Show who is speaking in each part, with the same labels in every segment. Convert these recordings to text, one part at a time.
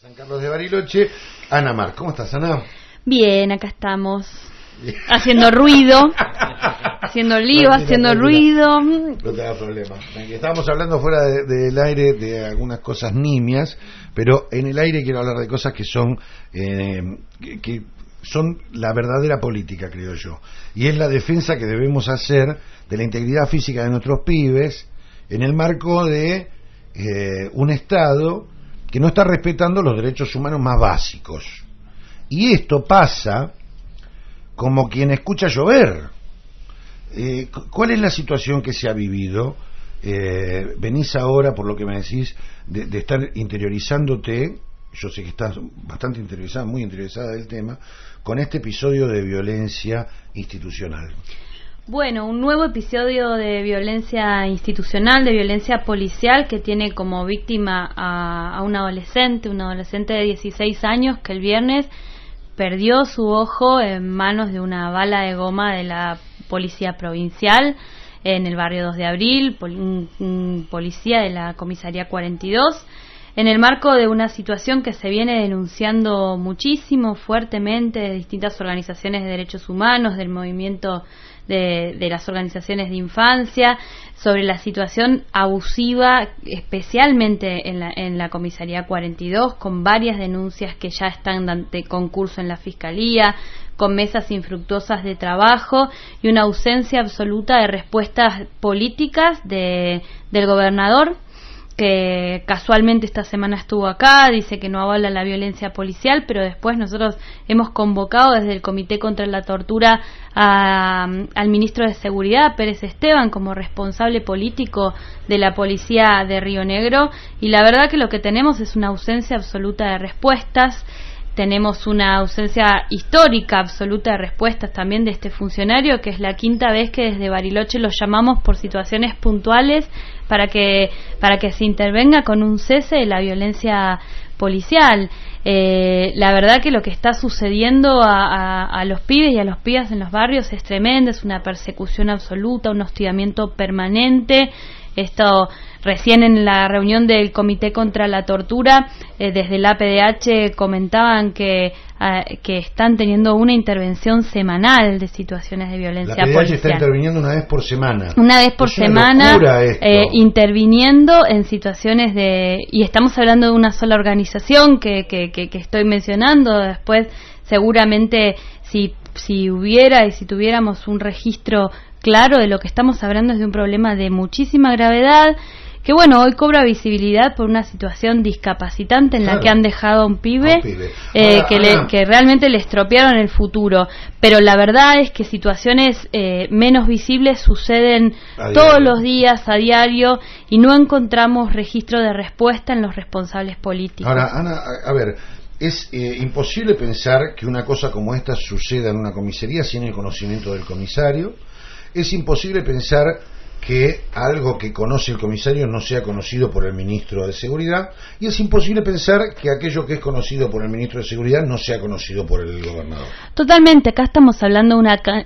Speaker 1: San Carlos de Bariloche, Ana Mar. ¿Cómo estás, Ana?
Speaker 2: Bien, acá estamos. Haciendo ruido, haciendo lío, haciendo ruido.
Speaker 1: No te hagas problema. Estábamos hablando fuera del aire de algunas cosas nimias, pero en el aire quiero hablar de cosas que son que son la verdadera política, creo yo. Y es la defensa que debemos hacer de la integridad física de nuestros pibes en el marco de un Estado que no está respetando los derechos humanos más básicos. Y esto pasa como quien escucha llover. ¿Cuál es la situación que se ha vivido? Venís ahora, por lo que me decís, de estar interiorizándote, yo sé que estás bastante interesada, muy interesada del tema, con este episodio de violencia institucional.
Speaker 2: Bueno, un nuevo episodio de violencia institucional, de violencia policial, que tiene como víctima a un adolescente de 16 años, que el viernes perdió su ojo en manos de una bala de goma de la policía provincial en el barrio 2 de Abril, un policía de la comisaría 42, en el marco de una situación que se viene denunciando muchísimo, fuertemente, de distintas organizaciones de derechos humanos, del movimiento de las organizaciones de infancia, sobre la situación abusiva, especialmente en la comisaría 42, con varias denuncias que ya están ante concurso en la fiscalía, con mesas infructuosas de trabajo y una ausencia absoluta de respuestas políticas del gobernador, que casualmente esta semana estuvo acá, dice que no avala la violencia policial, pero después nosotros hemos convocado desde el Comité contra la Tortura al ministro de Seguridad, Pérez Esteban, como responsable político de la policía de Río Negro, y la verdad que lo que tenemos es una ausencia absoluta de respuestas. Tenemos una ausencia histórica absoluta de respuestas también de este funcionario, que es la quinta vez que desde Bariloche lo llamamos por situaciones puntuales para que se intervenga con un cese de la violencia policial. La verdad que lo que está sucediendo a los pibes y a los pibas en los barrios es tremendo, es una persecución absoluta, un hostigamiento permanente. Esto recién en la reunión del Comité contra la Tortura, desde el APDH comentaban que están teniendo una intervención semanal de situaciones de violencia policial. La APDH está
Speaker 1: interviniendo una vez por semana.
Speaker 2: Una vez por semana, interviniendo en situaciones y estamos hablando de una sola organización que estoy mencionando. Después, seguramente, si tuviéramos un registro claro de lo que estamos hablando, es de un problema de muchísima gravedad, que bueno, hoy cobra visibilidad por una situación discapacitante en la que han dejado a un pibe, que realmente le estropearon el futuro. Pero la verdad es que situaciones menos visibles suceden todos los días, a diario, y no encontramos registro de respuesta en los responsables políticos.
Speaker 1: Ahora, Ana, a ver, es imposible pensar que una cosa como esta suceda en una comisaría sin el conocimiento del comisario. Es imposible pensar que algo que conoce el comisario no sea conocido por el ministro de Seguridad, y es imposible pensar que aquello que es conocido por el ministro de Seguridad no sea conocido por el gobernador.
Speaker 2: Totalmente, acá estamos hablando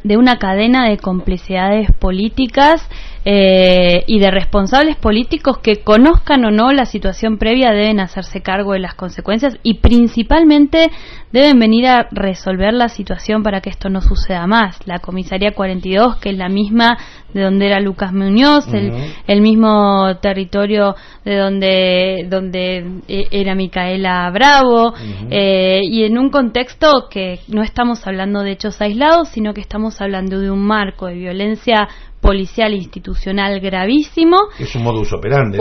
Speaker 2: de una cadena de complicidades políticas y de responsables políticos que, conozcan o no la situación previa, deben hacerse cargo de las consecuencias y principalmente deben venir a resolver la situación para que esto no suceda más. La comisaría 42, que es la misma de donde era Lucas Muñoz, el mismo territorio de donde era Micaela Bravo, y en un contexto que no estamos hablando de hechos aislados, sino que estamos hablando de un marco de violencia policial institucional gravísimo.
Speaker 1: Es un modus operandi.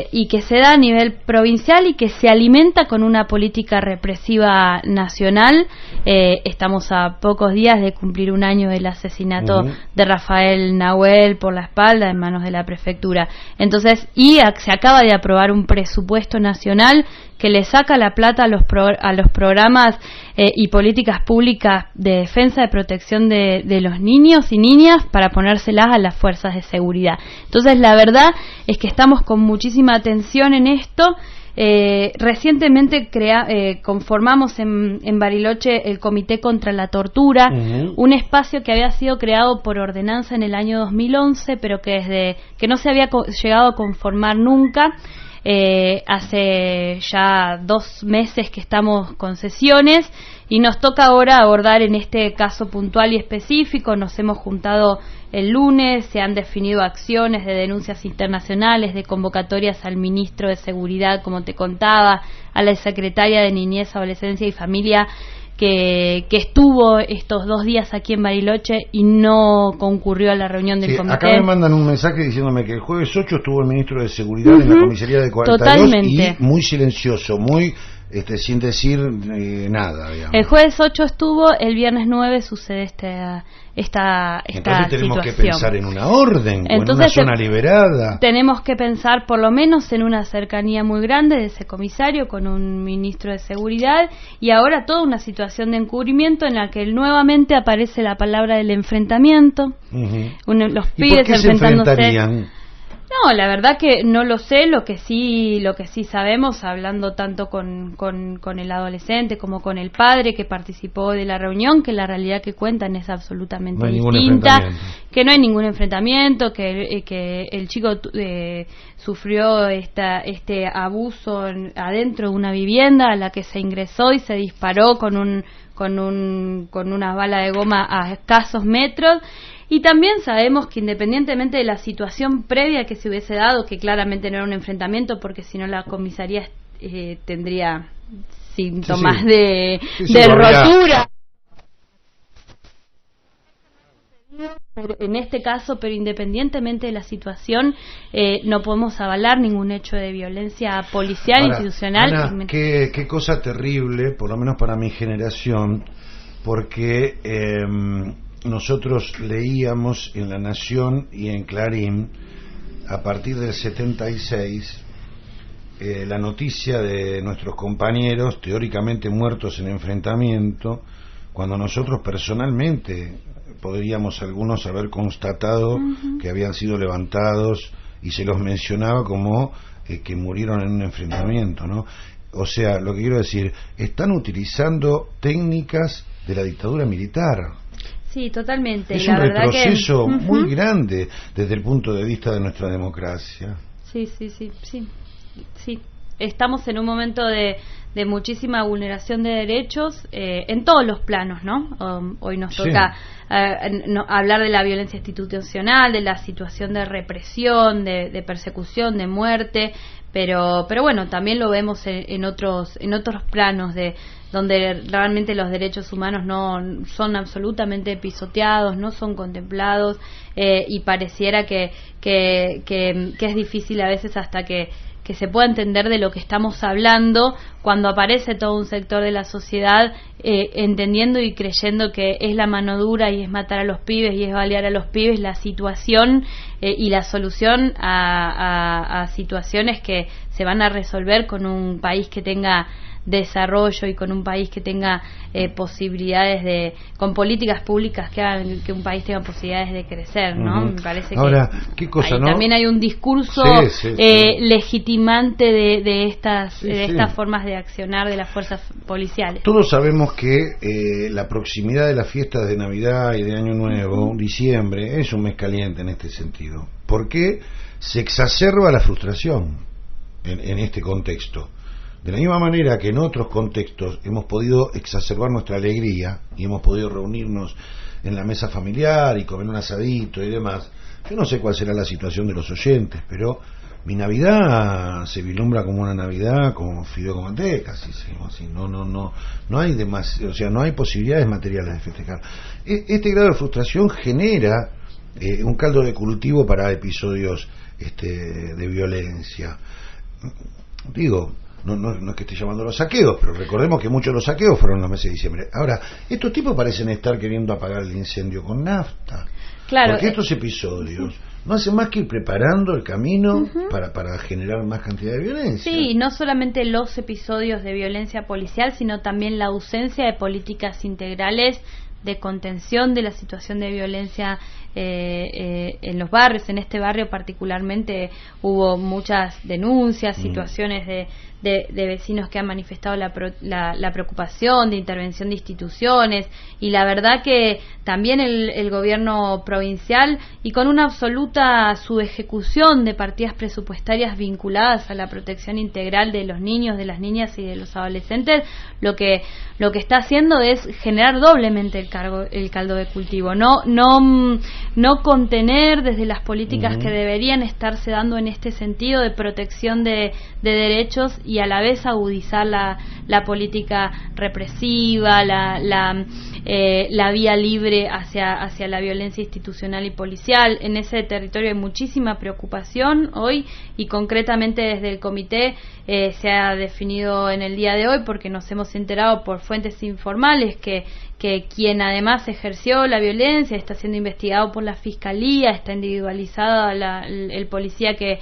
Speaker 2: Y que se da a nivel provincial y que se alimenta con una política represiva nacional. Estamos a pocos días de cumplir un año del asesinato de Rafael Nahuel por la espalda en manos de la prefectura. Entonces, se acaba de aprobar un presupuesto nacional que le saca la plata a los programas y políticas públicas de defensa y protección de los niños y niñas para ponérselas a las fuerzas de seguridad. Entonces, la verdad es que estamos con muchísima atención en esto. Recientemente conformamos en Bariloche el Comité contra la Tortura, un espacio que había sido creado por ordenanza en el año 2011, pero que no se había llegado a conformar nunca. hace ya 2 meses que estamos con sesiones y nos toca ahora abordar en este caso puntual y específico. Nos hemos juntado el lunes, se han definido acciones de denuncias internacionales, de convocatorias al ministro de Seguridad, como te contaba, a la secretaria de Niñez, Adolescencia y Familia, que estuvo estos 2 días aquí en Bariloche y no concurrió a la reunión del comité.
Speaker 1: Acá me mandan un mensaje diciéndome que el jueves 8 estuvo el ministro de Seguridad en la comisaría de 42.
Speaker 2: Totalmente.
Speaker 1: Y muy silencioso, muy sin decir nada, digamos.
Speaker 2: El jueves 8 estuvo, el viernes 9 sucede esta
Speaker 1: Entonces tenemos
Speaker 2: situación.
Speaker 1: que pensar en una orden,
Speaker 2: Entonces,
Speaker 1: o en una zona liberada.
Speaker 2: Tenemos que pensar por lo menos en una cercanía muy grande de ese comisario con un ministro de Seguridad, y ahora toda una situación de encubrimiento en la que nuevamente aparece la palabra del enfrentamiento. Los
Speaker 1: ¿Y
Speaker 2: pibes
Speaker 1: por qué se
Speaker 2: enfrentándose.
Speaker 1: enfrentarían?
Speaker 2: No, la verdad que no lo sé. Lo que sí sabemos, hablando tanto con el adolescente como con el padre que participó de la reunión, que la realidad que cuentan es absolutamente distinta, que no hay ningún enfrentamiento, que el chico sufrió este abuso adentro de una vivienda a la que se ingresó y se disparó con una bala de goma a escasos metros. Y también sabemos que independientemente de la situación previa que se hubiese dado, que claramente no era un enfrentamiento, porque si no la comisaría tendría síntomas de rotura. En este caso, pero independientemente de la situación, no podemos avalar ningún hecho de violencia policial, institucional.
Speaker 1: Ana, qué cosa terrible, por lo menos para mi generación, porque nosotros leíamos en La Nación y en Clarín, a partir del 76, la noticia de nuestros compañeros teóricamente muertos en enfrentamiento, cuando nosotros personalmente podríamos algunos haber constatado que habían sido levantados y se los mencionaba como que murieron en un enfrentamiento, ¿no? O sea, lo que quiero decir, están utilizando técnicas de la dictadura militar.
Speaker 2: Sí, totalmente.
Speaker 1: Es un retroceso muy grande desde el punto de vista de nuestra democracia.
Speaker 2: Sí. Estamos en un momento de muchísima vulneración de derechos en todos los planos, ¿no? Hoy nos toca hablar de la violencia institucional, de la situación de represión, de persecución, de muerte, pero bueno, también lo vemos en otros planos donde realmente los derechos humanos no son absolutamente pisoteados, no son contemplados, y pareciera que es difícil a veces hasta que se pueda entender de lo que estamos hablando cuando aparece todo un sector de la sociedad entendiendo y creyendo que es la mano dura y es matar a los pibes y es balear a los pibes la situación y la solución a situaciones que se van a resolver con un país que tenga desarrollo y con un país que tenga posibilidades con políticas públicas que hagan que un país tenga posibilidades de crecer, ¿no? Me parece
Speaker 1: ahora,
Speaker 2: que
Speaker 1: ¿qué cosa, no?
Speaker 2: también hay un discurso legitimante de estas formas de accionar de las fuerzas policiales.
Speaker 1: Todos sabemos que la proximidad de las fiestas de Navidad y de Año Nuevo, diciembre, es un mes caliente en este sentido, porque se exacerba la frustración en este contexto. De la misma manera que en otros contextos hemos podido exacerbar nuestra alegría y hemos podido reunirnos en la mesa familiar y comer un asadito y demás, yo no sé cuál será la situación de los oyentes, pero mi Navidad se vislumbra como una Navidad con fideo con manteca, así. No hay o sea, no hay posibilidades materiales de festejar. Este grado de frustración genera un caldo de cultivo para episodios de violencia. Digo, no es que esté llamando a los saqueos, pero recordemos que muchos de los saqueos fueron en los meses de diciembre. Ahora, estos tipos parecen estar queriendo apagar el incendio con nafta.
Speaker 2: Claro.
Speaker 1: Porque estos episodios no hacen más que ir preparando el camino para generar más cantidad de violencia.
Speaker 2: Sí, no solamente los episodios de violencia policial, sino también la ausencia de políticas integrales de contención de la situación de violencia en los barrios. En este barrio particularmente hubo muchas denuncias, situaciones de vecinos que han manifestado la preocupación de intervención de instituciones, y la verdad que también el gobierno provincial, y con una absoluta subejecución de partidas presupuestarias vinculadas a la protección integral de los niños, de las niñas y de los adolescentes, lo que está haciendo es generar doblemente el caldo de cultivo, no contener desde las políticas que deberían estarse dando en este sentido de protección de derechos, y a la vez agudizar la política represiva, la vía libre hacia la violencia institucional y policial. En ese territorio hay muchísima preocupación hoy, y concretamente desde el comité se ha definido en el día de hoy, porque nos hemos enterado por fuentes informales que quien además ejerció la violencia está siendo investigado por la fiscalía, está individualizada el policía que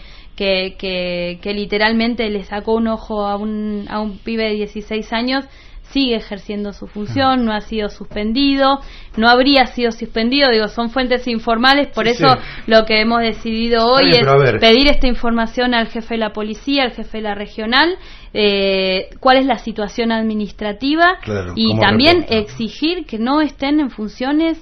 Speaker 2: literalmente le sacó un ojo a un pibe de 16 años, sigue ejerciendo su función, no ha sido suspendido, no habría sido suspendido, son fuentes informales, por eso lo que hemos decidido hoy es pedir esta información al jefe de la policía, al jefe de la regional, cuál es la situación administrativa, y también exigir que no estén en funciones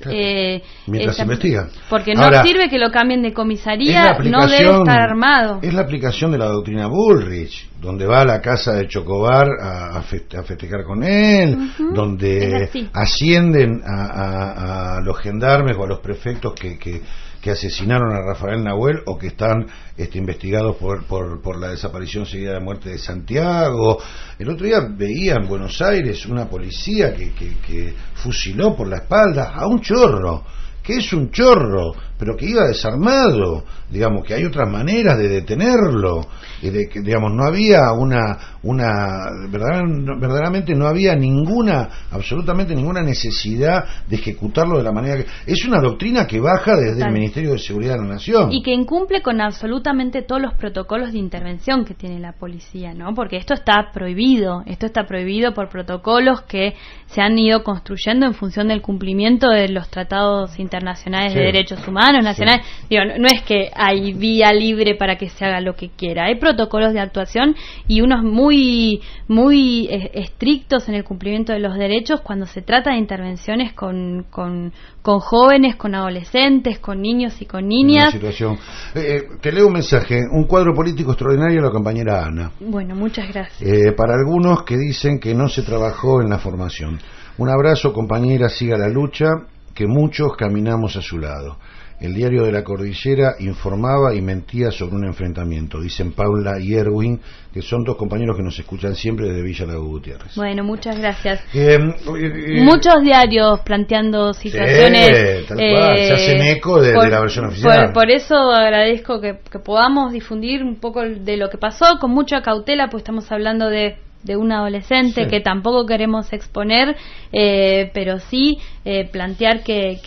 Speaker 1: mientras se investiga,
Speaker 2: porque no sirve que lo cambien de comisaría, no debe estar armado.
Speaker 1: Es la aplicación de la doctrina Bullrich, donde va a la casa de Chocobar a festejar con él, donde ascienden a los gendarmes o a los prefectos que asesinaron a Rafael Nahuel, o que están investigados por la desaparición seguida de muerte de Santiago. El otro día veía en Buenos Aires una policía que fusiló por la espalda a un chorro, que es un chorro, pero que iba desarmado. Digamos que hay otras maneras de detenerlo, y de que, digamos, no había verdaderamente no había absolutamente ninguna necesidad de ejecutarlo de la manera que es una doctrina que baja desde el Ministerio de Seguridad de la Nación,
Speaker 2: y que incumple con absolutamente todos los protocolos de intervención que tiene la policía, ¿no? Porque esto está prohibido por protocolos que se han ido construyendo en función del cumplimiento de los tratados internacionales de derechos humanos nacionales. No es que hay vía libre para que se haga lo que quiera, hay protocolos de actuación, y unos muy estrictos en el cumplimiento de los derechos cuando se trata de intervenciones con jóvenes, con adolescentes, con niños y con niñas.
Speaker 1: Te leo un mensaje, un cuadro político extraordinario de la compañera Ana.
Speaker 2: Bueno, muchas gracias.
Speaker 1: Para algunos que dicen que no se trabajó en la formación. Un abrazo, compañera, siga la lucha, que muchos caminamos a su lado. El diario de la Cordillera informaba y mentía sobre un enfrentamiento, dicen Paula y Erwin, que son dos compañeros que nos escuchan siempre desde Villa Lago Gutiérrez.
Speaker 2: Bueno, muchas gracias. Muchos diarios planteando situaciones.
Speaker 1: Tal cual, se hacen eco de la versión oficial.
Speaker 2: Por eso agradezco que podamos difundir un poco de lo que pasó, con mucha cautela, pues estamos hablando de un adolescente que tampoco queremos exponer, pero sí plantear que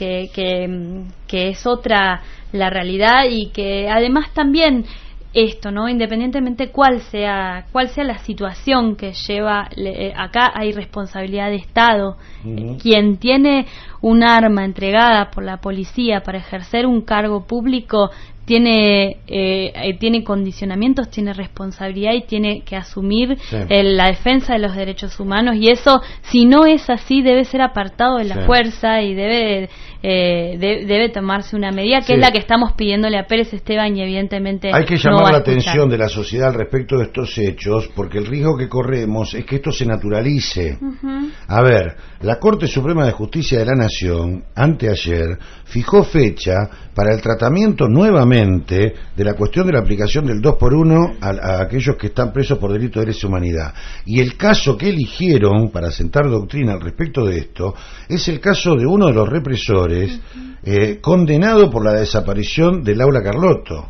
Speaker 2: es otra la realidad, y que además también esto, ¿no? Independientemente cuál sea la situación que lleva, acá hay responsabilidad de Estado. Quien tiene un arma entregada por la policía para ejercer un cargo público tiene condicionamientos, tiene responsabilidad y tiene que asumir la defensa de los derechos humanos, y eso, si no es así, debe ser apartado de la fuerza, y debe tomarse una medida que es la que estamos pidiéndole a Pérez Esteban, y evidentemente
Speaker 1: hay que llamar la atención de la sociedad al respecto de estos hechos, porque el riesgo que corremos es que esto se naturalice. A ver, la Corte Suprema de Justicia de la Nación, anteayer, fijó fecha para el tratamiento nuevamente de la cuestión de la aplicación del 2x1 a aquellos que están presos por delito de lesa humanidad. Y el caso que eligieron para sentar doctrina al respecto de esto es el caso de uno de los represores condenado por la desaparición de Laura Carlotto,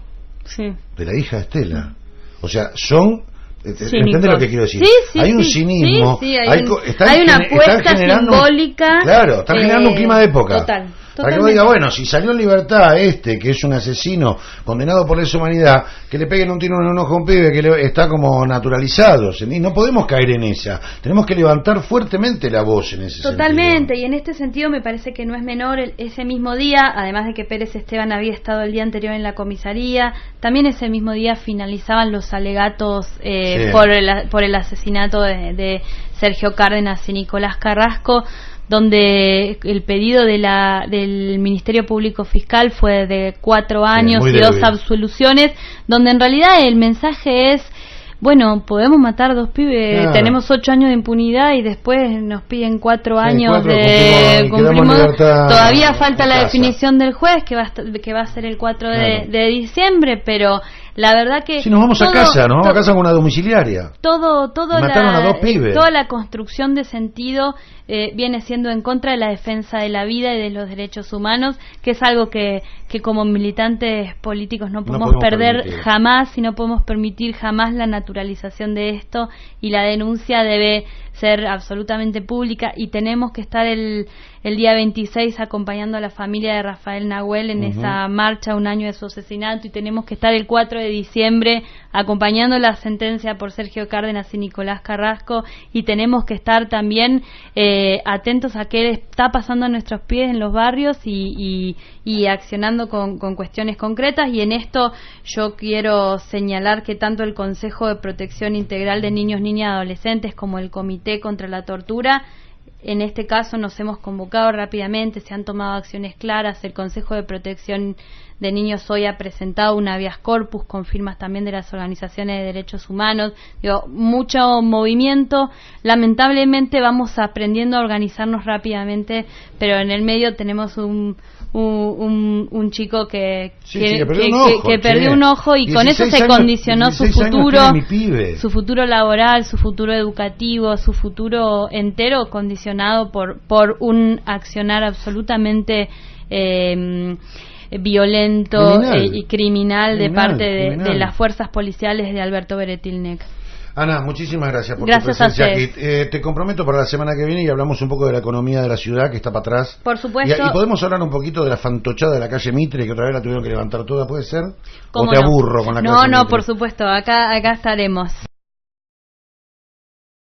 Speaker 1: de la hija de Estela. O sea, son... ¿Entendés lo que quiero decir? Hay un cinismo,
Speaker 2: hay una apuesta simbólica.
Speaker 1: Claro, están generando un clima de época.
Speaker 2: Total.
Speaker 1: Para que uno diga, bueno, si salió en libertad que es un asesino condenado por lesa humanidad, que le peguen un tiro en un ojo a un pibe que está como naturalizado. Y no podemos caer en esa. Tenemos que levantar fuertemente la voz en ese
Speaker 2: Totalmente,
Speaker 1: sentido.
Speaker 2: y en este sentido me parece que no es menor ese mismo día, además de que Pérez Esteban había estado el día anterior en la comisaría, también ese mismo día finalizaban los alegatos
Speaker 1: Sí.
Speaker 2: por el asesinato de Sergio Cárdenas y Nicolás Carrasco, donde el pedido del Ministerio Público Fiscal fue de 4 años y 2 absoluciones, donde en realidad el mensaje es: bueno, podemos matar 2 pibes, claro, tenemos 8 años de impunidad y después nos piden 4 años de cumplimos. Todavía falta la definición del juez, que va a ser el 4 de diciembre, pero la verdad que
Speaker 1: si nos vamos a casa con una domiciliaria. Mataron a 2 pibes.
Speaker 2: Toda la construcción de sentido viene siendo en contra de la defensa de la vida y de los derechos humanos, que es algo que como militantes políticos no podemos perder jamás, y no podemos permitir jamás la naturalización de esto, y la denuncia debe ser absolutamente pública, y tenemos que estar el día 26 acompañando a la familia de Rafael Nahuel en esa marcha, un año de su asesinato, y tenemos que estar el 4 de diciembre acompañando la sentencia por Sergio Cárdenas y Nicolás Carrasco, y tenemos que estar también atentos a qué está pasando a nuestros pies en los barrios y accionando con cuestiones concretas. Y en esto yo quiero señalar que tanto el Consejo de Protección Integral de Niños, Niñas y Adolescentes como el Comité contra la Tortura, en este caso nos hemos convocado rápidamente, se han tomado acciones claras. El Consejo de Protección de Niños hoy ha presentado un habeas corpus con firmas también de las organizaciones de derechos humanos. Mucho movimiento. Lamentablemente vamos aprendiendo a organizarnos rápidamente, pero en el medio tenemos un chico que perdió un ojo, y con eso se condicionó su futuro laboral, su futuro educativo, su futuro entero condicionado por un accionar absolutamente violento y criminal de parte de las fuerzas policiales de Alberto Beretilnec.
Speaker 1: Ana, muchísimas gracias por tu presencia aquí. Te comprometo para la semana que viene y hablamos un poco de la economía de la ciudad, que está para atrás.
Speaker 2: Por supuesto.
Speaker 1: Y podemos hablar un poquito de la fantochada de la calle Mitre, que otra vez la tuvieron que levantar toda, ¿puede ser? ¿O te aburro con la calle Mitre?
Speaker 2: No, por supuesto, acá estaremos.